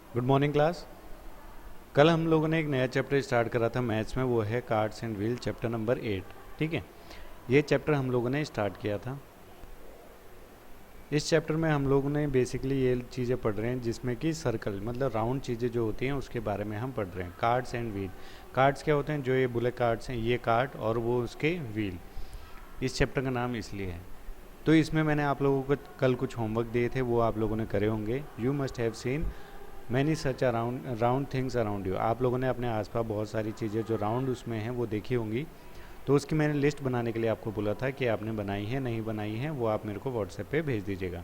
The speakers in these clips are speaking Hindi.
Good morning class. कल हम लोगों ने एक नया चैप्टर स्टार्ट करा था मैथ्स में, वो है cards and wheel, chapter number 8। ठीक है, ये चैप्टर हम लोगों ने स्टार्ट किया था। इस चैप्टर में हम लोगों ने बेसिकली ये चीज़ें पढ़ रहे हैं जिसमें कि सर्कल मतलब राउंड चीज़ें जो होती हैं उसके बारे में हम पढ़ रहे हैं। कार्ड्स एंड व्हील, कार्ड्स क्या होते हैं, जो ये बुलेट कार्ड्स हैं, ये कार्ड, और वो उसके व्हील। इस चैप्टर का नाम इसलिए है। तो इसमें मैंने आप लोगों को कल कुछ होमवर्क दिए थे, वो आप लोगों ने करे होंगे। You must have seen many such round things around you. आप लोगों ने अपने आसपास बहुत सारी चीज़ें जो राउंड उसमें हैं वो देखी होंगी। तो उसकी मैंने लिस्ट बनाने के लिए आपको बोला था कि आपने बनाई है नहीं बनाई है वो आप मेरे को व्हाट्सएप पे भेज दीजिएगा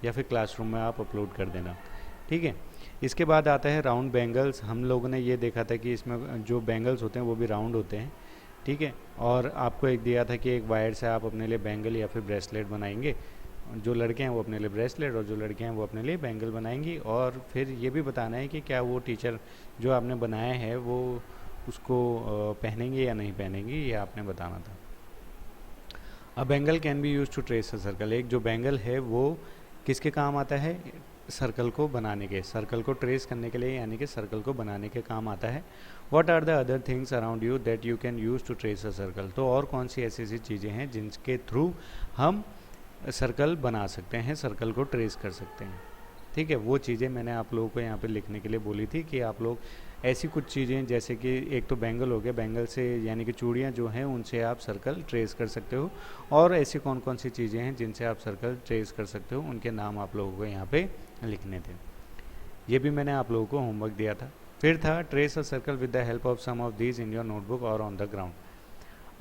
या फिर क्लासरूम में आप अपलोड कर देना। ठीक है, इसके बाद आता है राउंड बैंगल्स। हम लोगों ने ये देखा था कि इसमें जो बैंगल्स होते हैं वो भी राउंड होते हैं। ठीक है, और आपको एक दिया था कि एक वायर से आप अपने लिए बैंगल या फिर ब्रेसलेट बनाएंगे। जो लड़के हैं वो अपने लिए ब्रेसलेट और जो लड़के हैं वो अपने लिए बैंगल बनाएंगी। और फिर ये भी बताना है कि क्या वो टीचर जो आपने बनाया है वो उसको पहनेंगे या नहीं पहनेंगे, ये आपने बताना था। A bangle can be used to trace a circle. एक जो बैंगल है वो किसके काम आता है, सर्कल को बनाने के, सर्कल को ट्रेस करने के लिए, यानी कि सर्कल को बनाने के काम आता है। What are the other things around you that you can use to trace a circle. तो और कौन सी ऐसी ऐसी चीज़ें हैं जिनके थ्रू हम सर्कल बना सकते हैं, सर्कल को ट्रेस कर सकते हैं। ठीक है, वो चीज़ें मैंने आप लोगों को यहाँ पे लिखने के लिए बोली थी कि आप लोग ऐसी कुछ चीज़ें, जैसे कि एक तो बैंगल हो गया, बैंगल से यानी कि चूड़ियाँ जो हैं उनसे आप सर्कल ट्रेस कर सकते हो। और ऐसी कौन कौन सी चीज़ें हैं जिनसे आप सर्कल ट्रेस कर सकते हो, उनके नाम आप लोगों को यहाँ पे लिखने थे। ये भी मैंने आप लोगों को होमवर्क दिया था। फिर था trace a circle with the help of some of these in your notebook और ऑन द ग्राउंड।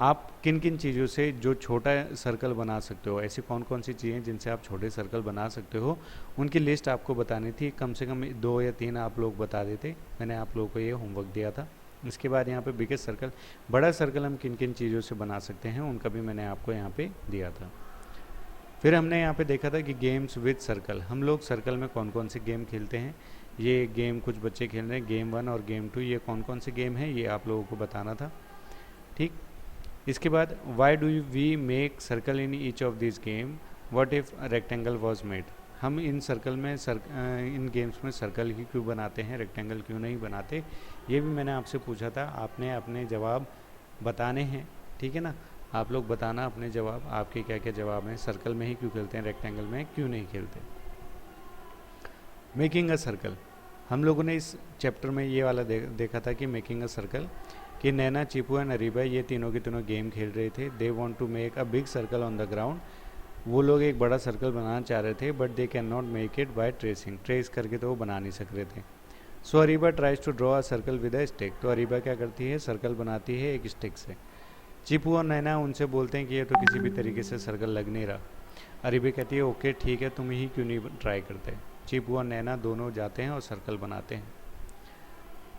आप किन किन चीज़ों से जो छोटा सर्कल बना सकते हो, ऐसी कौन कौन सी चीज़ें जिनसे आप छोटे सर्कल बना सकते हो, उनकी लिस्ट आपको बतानी थी। कम से कम 2 या 3 आप लोग बता देते, मैंने आप लोगों को ये होमवर्क दिया था। इसके बाद यहाँ पे बिगेस्ट सर्कल, बड़ा सर्कल हम किन किन चीज़ों से बना सकते हैं, उनका भी मैंने आपको यहाँ पे दिया था। फिर हमने यहाँ पे देखा था कि गेम्स विद सर्कल, हम लोग सर्कल में कौन कौन से गेम खेलते हैं। ये गेम कुछ बच्चे खेल रहे हैं, गेम 1 और गेम 2, ये कौन कौन से गेम हैं ये आप लोगों को बताना था। ठीक, इसके बाद why do we make circle in each of this game, what if rectangle was made. हम इन सर्कल में इन गेम्स में सर्कल ही क्यों बनाते हैं, रेक्टेंगल क्यों नहीं बनाते, ये भी मैंने आपसे पूछा था। आपने अपने जवाब बताने हैं, ठीक है ना। आप लोग बताना अपने जवाब, आपके क्या क्या जवाब हैं, सर्कल में ही क्यों खेलते हैं, रेक्टेंगल में क्यों नहीं खेलते। मेकिंग अ सर्कल, हम लोगों ने इस चैप्टर में ये वाला देखा था कि मेकिंग अ सर्कल, कि नैना, चीपू एंड अरीबा ये तीनों के तीनों गेम खेल रहे थे। They want to make a big circle on the ground, वो लोग एक बड़ा सर्कल बनाना चाह रहे थे, but they can not make it by tracing, trace करके तो वो बना नहीं सक रहे थे। So Ariba tries to draw a circle with a stick, तो अरीबा क्या करती है, सर्कल बनाती है एक स्टिक से। चीपू और नैना उनसे बोलते हैं कि ये तो किसी भी तरीके से सर्कल लग नहीं रहा। अरीबा कहती है ओके ठीक है, तुम ही क्यों नहीं ट्राई करते। चीपू और नैना दोनों जाते हैं और सर्कल बनाते हैं।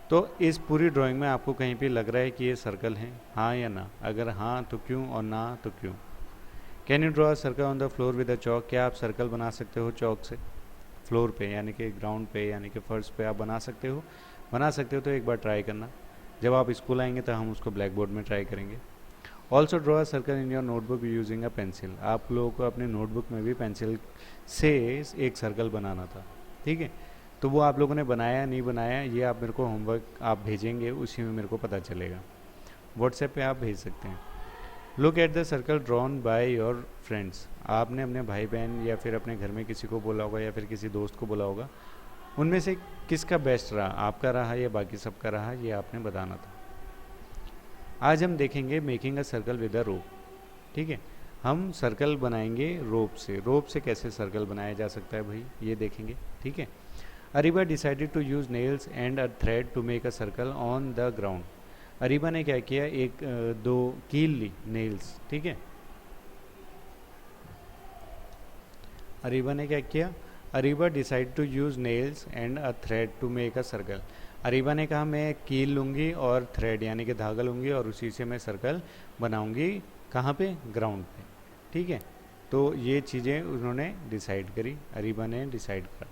तो इस पूरी ड्राइंग में आपको कहीं पे लग रहा है कि ये सर्कल है, हाँ या ना, अगर हाँ तो क्यों और ना तो क्यों। Can you draw a circle on the floor with a chalk, क्या आप सर्कल बना सकते हो चौक से, फ्लोर पे यानी कि ग्राउंड पे यानी कि फर्श पे आप बना सकते हो। बना सकते हो तो एक बार ट्राई करना, जब आप स्कूल आएंगे तो हम उसको ब्लैक बोर्ड में ट्राई करेंगे। Also draw a circle in your notebook using a pencil, आप लोगों को अपने नोटबुक में भी पेंसिल से एक सर्कल बनाना था। ठीक है, तो वो आप लोगों ने बनाया नहीं बनाया ये आप मेरे को होमवर्क आप भेजेंगे, उसी में मेरे को पता चलेगा। व्हाट्सएप पे आप भेज सकते हैं। Look at the circle drawn by your friends, आपने अपने भाई बहन या फिर अपने घर में किसी को बोला होगा या फिर किसी दोस्त को बोला होगा, उनमें से किसका बेस्ट रहा, आपका रहा या बाकी सबका रहा, ये आपने बताना था। आज हम देखेंगे making a circle with a rope. ठीक है, हम सर्कल बनाएंगे रोप से। रोप से कैसे सर्कल बनाया जा सकता है भाई, ये देखेंगे। ठीक है, Areeba decided to use nails and a thread to make a circle on the ground. Areeba ने क्या किया, एक दो कील ली, नेल्स। ठीक है, अरीबा ने क्या किया, Areeba decide to use nails and a thread to make a circle. Areeba ने कहा मैं कील लूँगी और थ्रेड यानी कि धागा लूँगी और उसी से मैं सर्कल बनाऊँगी, कहाँ पे, ग्राउंड पे। ठीक है, तो ये चीज़ें उन्होंने डिसाइड करी, अरीबा ने डिसाइड करा।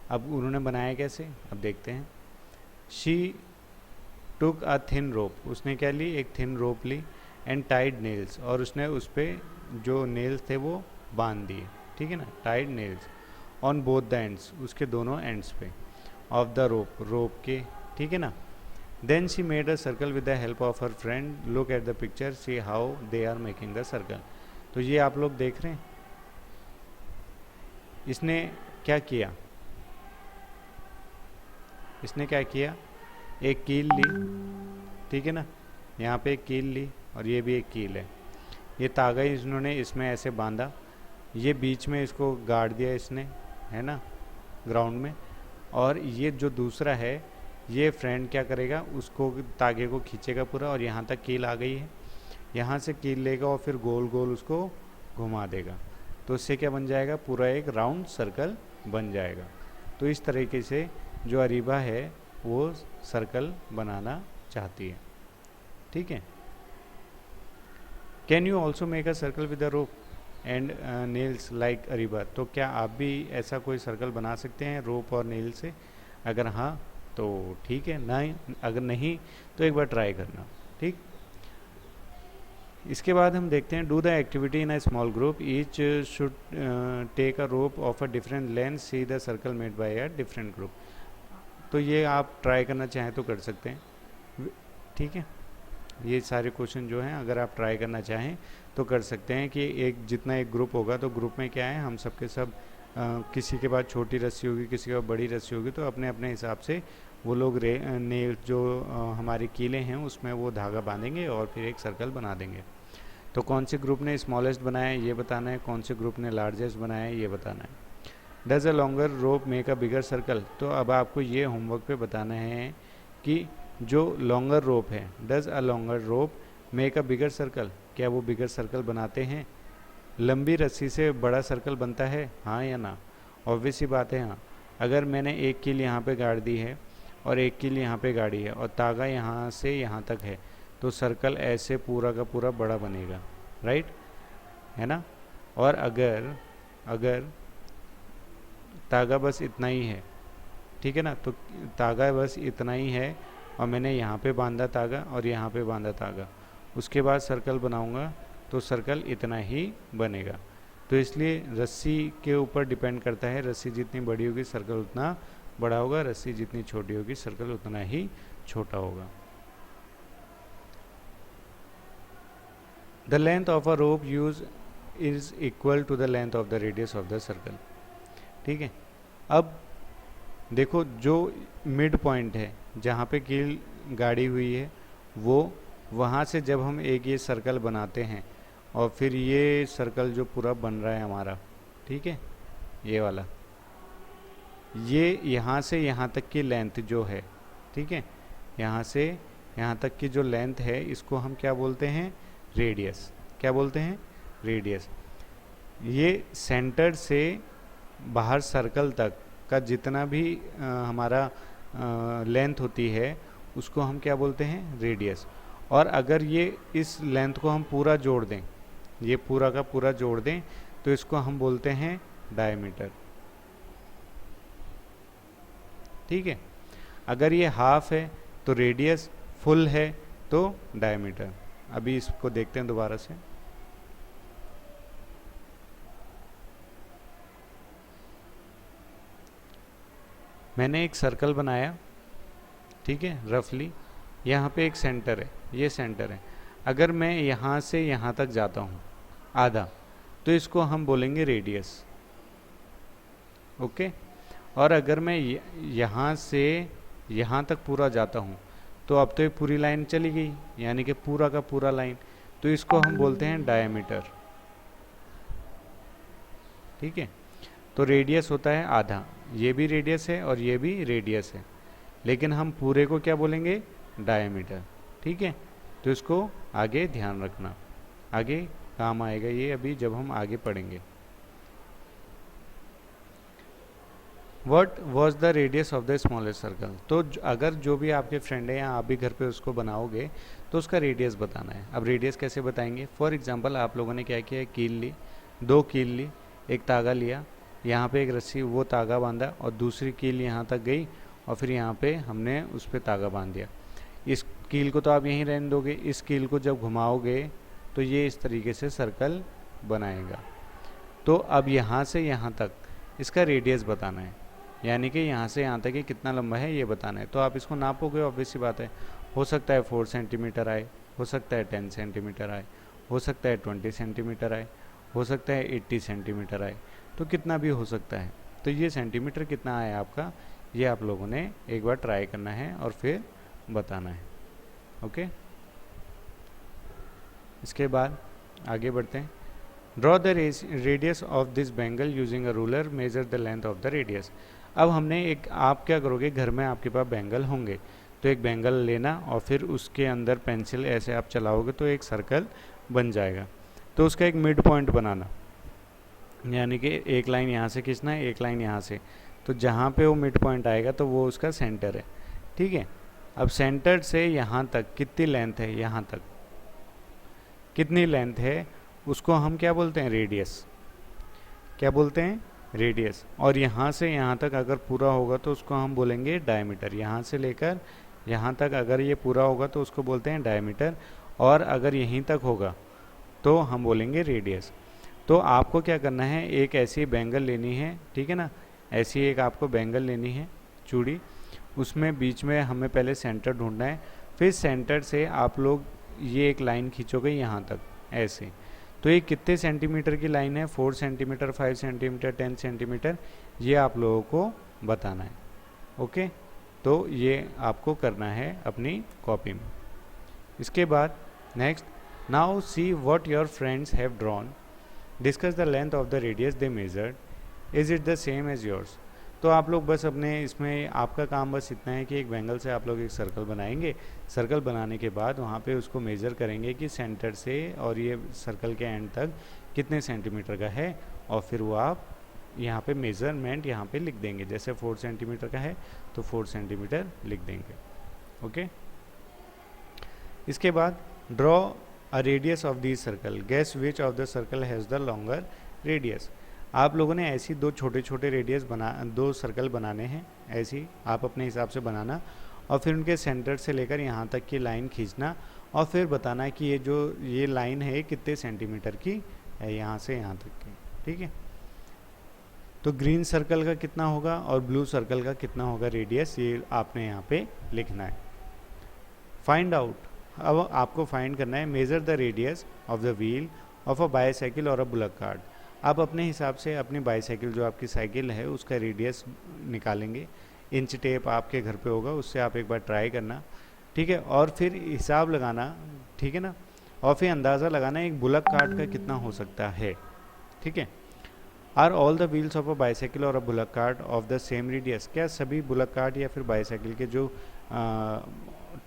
अब उन्होंने बनाया कैसे, अब देखते हैं। शी टुक अ थिन रोप, उसने क्या ली, एक थिन रोप ली, एंड टाइड नेल्स, और उसने उस पर जो नेल्स थे वो बांध दिए। ठीक है ना, tied nails on both the ends, उसके दोनों एंड्स पे। ऑफ द रोप, रोप के, ठीक है ना। Then she made a circle with the help of her friend, look at the picture, see how they are making the circle. तो ये आप लोग देख रहे हैं, इसने क्या किया, इसने क्या किया, एक कील ली, ठीक है ना, यहाँ पे एक कील ली और ये भी एक कील है, ये तागा इन्होंने इसमें ऐसे बांधा, ये बीच में इसको गाड़ दिया इसने, है ना, ग्राउंड में, और ये जो दूसरा है ये फ्रेंड क्या करेगा, उसको तागे को खींचेगा पूरा और यहाँ तक कील आ गई है, यहाँ से कील लेगा और फिर गोल गोल उसको घुमा देगा, तो इससे क्या बन जाएगा, पूरा एक राउंड सर्कल बन जाएगा। तो इस तरीके से जो अरीबा है वो सर्कल बनाना चाहती है, ठीक है। Can you also make a circle with a rope and nails like Areeba, तो क्या आप भी ऐसा कोई सर्कल बना सकते हैं रोप और नेल से, अगर हाँ तो ठीक है, नहीं अगर नहीं तो एक बार ट्राई करना, ठीक। इसके बाद हम देखते हैं, do the activity in a small group, each should take a rope of a different length, see the circle made by a different group. तो ये आप ट्राई करना चाहें तो कर सकते हैं, ठीक है। ये सारे क्वेश्चन जो हैं अगर आप ट्राई करना चाहें तो कर सकते हैं कि एक जितना एक ग्रुप होगा तो ग्रुप में क्या है, हम सब के सब किसी के पास छोटी रस्सी होगी, किसी के पास बड़ी रस्सी होगी, तो अपने अपने हिसाब से वो लोग नेल जो हमारी कीलें हैं उसमें वो धागा बांधेंगे और फिर एक सर्कल बना देंगे। तो कौन से ग्रुप ने स्मॉलेस्ट बनाया है ये बताना है, कौन से ग्रुप ने लार्जेस्ट बनाया है ये बताना है। Does a longer rope make a bigger circle, तो अब आपको ये होमवर्क पे बताना है कि जो लॉन्गर रोप है, does a longer rope make a bigger circle, क्या वो बिगर सर्कल बनाते हैं। लंबी रस्सी से बड़ा सर्कल बनता है, हाँ या ना, ऑब्वियस सी बात है हाँ। अगर मैंने एक कील यहाँ पे गाड़ दी है और एक कील यहाँ पे गाड़ी है और तागा यहाँ से यहाँ तक है, तो सर्कल ऐसे पूरा का पूरा बड़ा बनेगा, राइट, है ना। और अगर तागा बस इतना ही है, ठीक है ना, तो तागा बस इतना ही है और मैंने यहाँ पे बांधा तागा और यहाँ पे बांधा तागा, उसके बाद सर्कल बनाऊंगा तो सर्कल इतना ही बनेगा। तो इसलिए रस्सी के ऊपर डिपेंड करता है, रस्सी जितनी बड़ी होगी सर्कल उतना बड़ा होगा, रस्सी जितनी छोटी होगी सर्कल उतना ही छोटा होगा। The length of a rope use is equal to the length of the radius of the circle, ठीक है। अब देखो जो मिड पॉइंट है जहाँ पे कील गाड़ी हुई है, वो वहाँ से जब हम एक ये सर्कल बनाते हैं और फिर ये सर्कल जो पूरा बन रहा है हमारा, ठीक है, ये वाला, ये यहाँ से यहाँ तक की लेंथ जो है, ठीक है, यहाँ से यहाँ तक की जो लेंथ है इसको हम क्या बोलते हैं, रेडियस। क्या बोलते हैं, रेडियस। ये सेंटर से बाहर सर्कल तक का जितना भी हमारा लेंथ होती है उसको हम क्या बोलते हैं, रेडियस। और अगर ये इस लेंथ को हम पूरा जोड़ दें, ये पूरा का पूरा जोड़ दें, तो इसको हम बोलते हैं डायमीटर, ठीक है। अगर ये हाफ है तो रेडियस, फुल है तो डायमीटर। अभी इसको देखते हैं दोबारा से। मैंने एक सर्कल बनाया, ठीक है, रफली, यहाँ पे एक सेंटर है, ये सेंटर है। अगर मैं यहाँ से यहाँ तक जाता हूँ आधा, तो इसको हम बोलेंगे रेडियस, ओके। और अगर मैं यहाँ से यहाँ तक पूरा जाता हूँ तो अब तो ये पूरी लाइन चली गई, यानी कि पूरा का पूरा लाइन, तो इसको हम बोलते हैं डायमीटर, ठीक है। तो रेडियस होता है आधा, ये भी रेडियस है और ये भी रेडियस है, लेकिन हम पूरे को क्या बोलेंगे, डायमीटर, ठीक है। तो इसको आगे ध्यान रखना, आगे काम आएगा ये अभी जब हम आगे पढ़ेंगे। What was the radius of the smallest circle, तो अगर जो भी आपके फ्रेंड है या आप भी घर पे उसको बनाओगे तो उसका रेडियस बताना है। अब रेडियस कैसे बताएंगे, फॉर एग्जांपल आप लोगों ने क्या किया, कील ली, दो कील ली, एक तागा लिया, यहाँ पे एक रस्सी वो तागा बांधा और दूसरी कील यहाँ तक गई और फिर यहाँ पे हमने उस पर तागा बांध दिया। इस कील को तो आप यहीं रहने दोगे, इस कील को जब घुमाओगे तो ये इस तरीके से सर्कल बनाएगा। तो अब यहाँ से यहाँ तक इसका रेडियस बताना है, यानी कि यहाँ से यहाँ तक ये कितना लंबा है ये बताना है। तो आप इसको नापोगे, ऑब्वियस सी बात है, हो सकता है 4 सेंटीमीटर आए, हो सकता है 10 सेंटीमीटर आए, हो सकता है 20 सेंटीमीटर आए, हो सकता है 80 सेंटीमीटर आए, तो कितना भी हो सकता है। तो ये सेंटीमीटर कितना आया आपका, ये आप लोगों ने एक बार ट्राई करना है और फिर बताना है। ओके, इसके बाद आगे बढ़ते हैं। Draw the radius of this bangle using a ruler, measure the length of the radius. अब हमने एक, आप क्या करोगे, घर में आपके पास बैंगल होंगे, तो एक बैंगल लेना और फिर उसके अंदर पेंसिल ऐसे आप चलाओगे तो एक सर्कल बन जाएगा। तो उसका एक मिड पॉइंट बनाना, यानी कि एक लाइन यहाँ से खींचना है, एक लाइन यहाँ से, तो जहाँ पे वो मिड पॉइंट आएगा तो वो उसका सेंटर है। ठीक है, अब सेंटर से यहाँ तक कितनी लेंथ है, यहाँ तक कितनी लेंथ है, उसको हम क्या बोलते हैं, रेडियस। क्या बोलते हैं, रेडियस। और यहाँ से यहाँ तक अगर पूरा होगा तो उसको हम बोलेंगे डायमीटर। यहाँ से लेकर यहाँ तक अगर ये पूरा होगा तो उसको बोलते हैं डायमीटर, और अगर यहीं तक होगा तो हम बोलेंगे रेडियस। तो आपको क्या करना है, एक ऐसी बैंगल लेनी है, ठीक है ना, ऐसी एक आपको बैंगल लेनी है चूड़ी, उसमें बीच में हमें पहले सेंटर ढूंढना है, फिर सेंटर से आप लोग ये एक लाइन खींचोगे यहाँ तक ऐसे। तो ये कितने सेंटीमीटर की लाइन है, 4 सेंटीमीटर, 5 सेंटीमीटर, 10 सेंटीमीटर, ये आप लोगों को बताना है। ओके, तो ये आपको करना है अपनी कॉपी में। इसके बाद next, now see what your friends have drawn, discuss the length of the radius they measured, is it the same as yours. तो आप लोग बस अपने इसमें आपका काम बस इतना है कि एक बैंगल से आप लोग एक सर्कल बनाएंगे, सर्कल बनाने के बाद वहाँ पे उसको मेज़र करेंगे कि सेंटर से और ये सर्कल के एंड तक कितने सेंटीमीटर का है, और फिर वो आप यहाँ पे मेज़रमेंट यहाँ पे लिख देंगे। जैसे 4 सेंटीमीटर का है तो 4 सेंटीमीटर लिख देंगे। ओके, इसके बाद draw a radius of the circle, guess which of the circle has the longer radius. आप लोगों ने ऐसी दो छोटे छोटे रेडियस दो सर्कल बनाने हैं, ऐसी आप अपने हिसाब से बनाना, और फिर उनके सेंटर से लेकर यहाँ तक की लाइन खींचना, और फिर बताना है कि ये लाइन है कितने सेंटीमीटर की है, यहाँ से यहाँ तक की। ठीक है, तो ग्रीन सर्कल का कितना होगा और ब्लू सर्कल का कितना होगा रेडियस, ये आपने यहाँ पे लिखना है। फाइंड आउट, अब आपको फाइंड करना है, measure the radius of the wheel of a bicycle और अ बुलक कार्ट। आप अपने हिसाब से अपनी बाईसाइकिल, जो आपकी साइकिल है, उसका रेडियस निकालेंगे। इंच टेप आपके घर पे होगा, उससे आप एक बार ट्राई करना। ठीक है, और फिर हिसाब लगाना, ठीक है ना, और फिर अंदाज़ा लगाना एक बुलक कार्ट का कितना हो सकता है। ठीक है, are all the wheels of a bicycle और a bullock cart of the same radius. क्या सभी बुलक कार्ट या फिर बाईसाइकिल के जो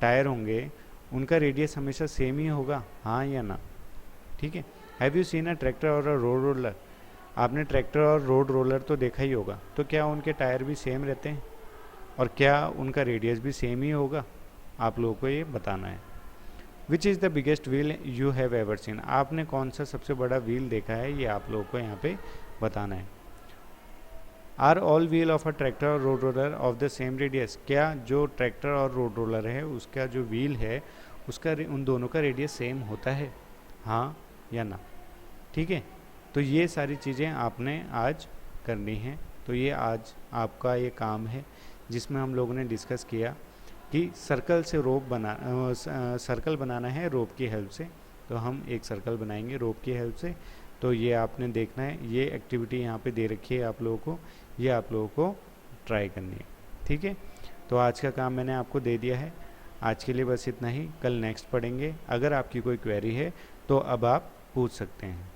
टायर होंगे उनका रेडियस हमेशा सेम ही होगा, हाँ या ना। ठीक है, have you seen a tractor और अ रोड रोलर। आपने ट्रैक्टर और रोड रोलर तो देखा ही होगा, तो क्या उनके टायर भी सेम रहते हैं और क्या उनका रेडियस भी सेम ही होगा, आप लोगों को ये बताना है। Which is the biggest wheel you have ever seen. आपने कौन सा सबसे बड़ा व्हील देखा है, ये आप लोगों को यहाँ पे बताना है। Are all wheel of a tractor और road roller of the same radius. क्या जो ट्रैक्टर और रोड रोलर है उसका जो व्हील है उसका उन दोनों का रेडियस सेम होता है, हाँ या ना। ठीक है, तो ये सारी चीज़ें आपने आज करनी हैं। तो ये आज आपका ये काम है जिसमें हम लोगों ने डिस्कस किया कि सर्कल से सर्कल बनाना है रोप की हेल्प से। तो हम एक सर्कल बनाएंगे रोप की हेल्प से। तो ये आपने देखना है, ये एक्टिविटी यहाँ पे दे रखी है आप लोगों को, ये आप लोगों को ट्राई करनी है। ठीक है, तो आज का काम मैंने आपको दे दिया है। आज के लिए बस इतना ही, कल नेक्स्ट पढ़ेंगे। अगर आपकी कोई क्वेरी है तो अब आप पूछ सकते हैं।